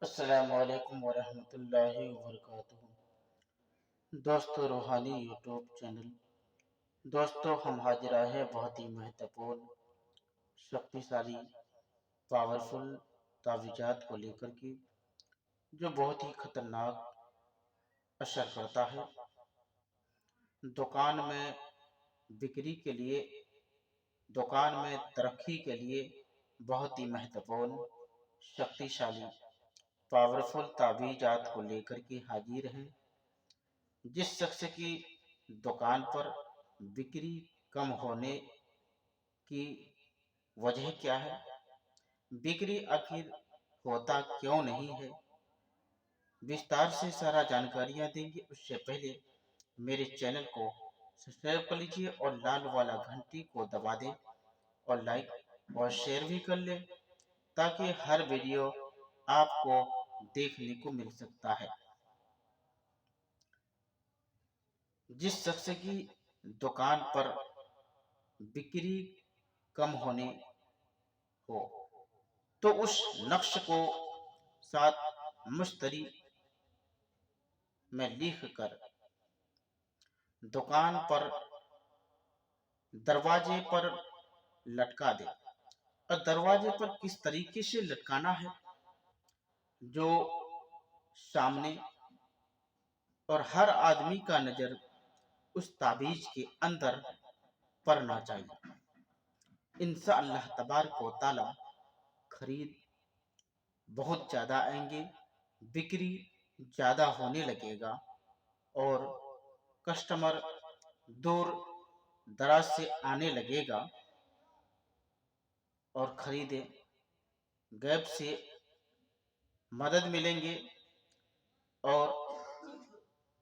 السلام علیکم ورحمۃ اللہ وبرکاتہ۔ دوستو روحانی یوٹیوب چینل، دوستو ہم حاضر ہے بہت ہی مہتوپورن، شکتیشالی، پاورفل تعویذات کو لے کر کے، جو بہت ہی خطرناک اثر کرتا ہے۔ دکان میں بکری کے لیے، دکان میں ترقی کے لیے بہت ہی مہتوپورن، شکتیشالی، پاورفل تعویذات کو لے کر کے حاضر ہیں۔ جس شخص کی دکان پر بکری کم ہونے کی وجہ کیا ہے، بکری آخر ہوتا کیوں نہیں ہے، وستار سے سارا جانکاریاں دیں گے۔ اس سے پہلے میرے چینل کو سبسکرائب کر لیجیے اور لال والا گھنٹی کو دبا دیں اور لائک اور شیئر بھی کر لیں، تاکہ ہر ویڈیو آپ کو دیکھنے کو مل سکتا ہے۔ جس شخص کی دکان پر بکری کم ہونے ہو تو اس نقش کو ساتھ مشتری میں لکھ کر دکان پر دروازے پر لٹکا دے۔ اور دروازے پر کس طریقے سے لٹکانا ہے، جو سامنے اور ہر آدمی کا نظر اس تعویذ کے اندر پڑنا چاہیے۔ انشاءاللہ تبارک و تعالی خرید بہت زیادہ آئیں گے، بکری زیادہ ہونے لگے گا اور کسٹمر دور دراز سے آنے لگے گا اور خریدے غیب سے مدد ملیں گے، اور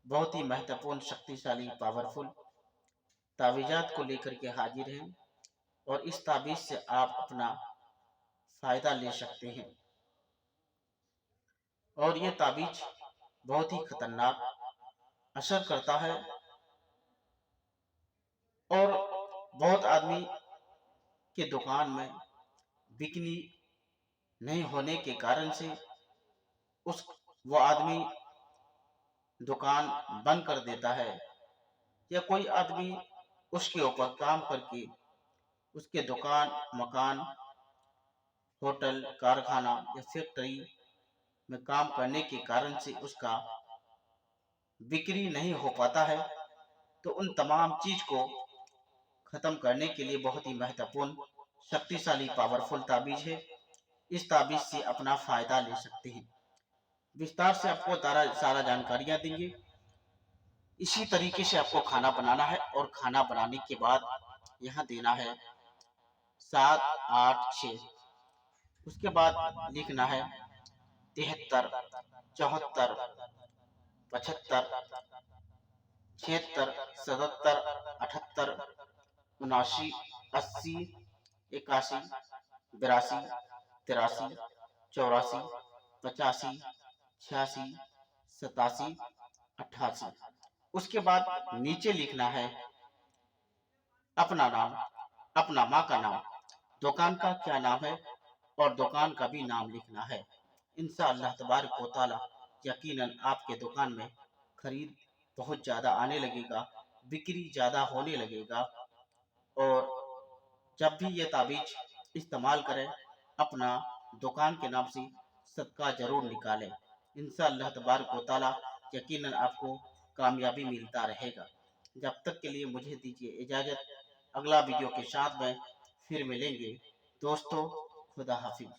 بہت ہی مہتوپورن، شکتیشالی، پاورفل تعویذات کو لے کر کے حاضر ہیں، اور اس تعویذ سے آپ اپنا فائدہ لے سکتے ہیں۔ اور یہ تعویذ بہت ہی خطرناک اثر کرتا ہے، اور بہت آدمی کے دکان میں بکری نہیں ہونے کے کارن سے وہ آدمی دکان بند کر دیتا ہے، یا کوئی آدمی اس کے اوپر کام کر کے اس کے دکان، مکان، ہوٹل، کارخانہ یا فیکٹری میں کام کرنے کے کارن سے اس کا بکری نہیں ہو پاتا ہے۔ تو ان تمام چیز کو ختم کرنے کے لیے بہت ہی مہتوپورن، شکتیشالی، پاورفل تعویذ ہے۔ اس تعویذ سے اپنا فائدہ لے سکتے ہیں۔ وستار سے آپ کو سارا جانکاریاں دیں گے۔ اسی طریقے سے آپ کو کھانا بنانا ہے، اور کھانا بنانے کے بعد یہاں دینا ہے 7 8 6۔ اس کے بعد لکھنا ہے 73 74 75 76 77 78 79 80 81 82 83 84 85 86 87 88۔ اس کے بعد نیچے لکھنا ہے اپنا نام، اپنا ماں کا نام، دکان کا کیا نام ہے، اور دکان کا بھی نام لکھنا ہے۔ انشاءاللہ تبارک و تعالی یقیناً آپ کے دکان میں خرید بہت زیادہ آنے لگے گا، بکری زیادہ ہونے لگے گا۔ اور جب بھی یہ تعویذ استعمال کریں، اپنا دکان کے نام سے صدقہ ضرور نکالیں۔ انشاءاللہ تبارک و تعالی یقیناً آپ کو کامیابی ملتا رہے گا۔ جب تک کے لیے مجھے دیجیے اجازت، اگلا ویڈیو کے ساتھ میں پھر ملیں گے۔ دوستو خدا حافظ۔